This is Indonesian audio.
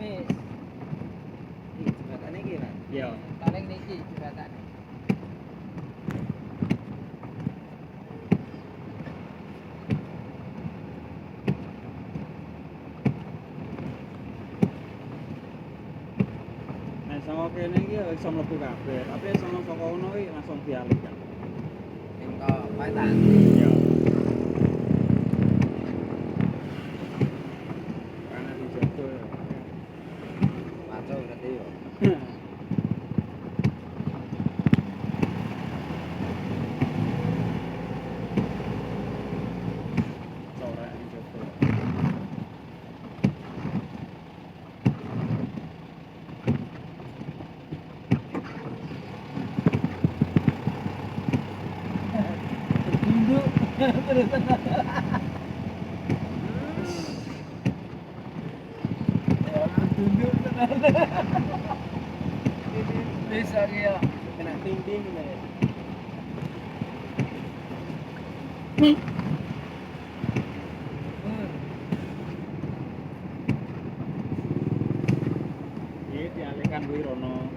Wis. Iki jembatane iki Mas. Iya. Paling niki jembatane. Nah, sama kene iki ya iso mlebu kabeh, tapi sama saka kono iki langsung dialihkan. Ning kok Paitan. Iya. Karena di Jawa ya. Macul berarti yo. Corak di Jawa. Duduk terus. Ya, duduk tenan. Bisa ya. Kena ting-ting ya. Iki dialihkan kuwi rono.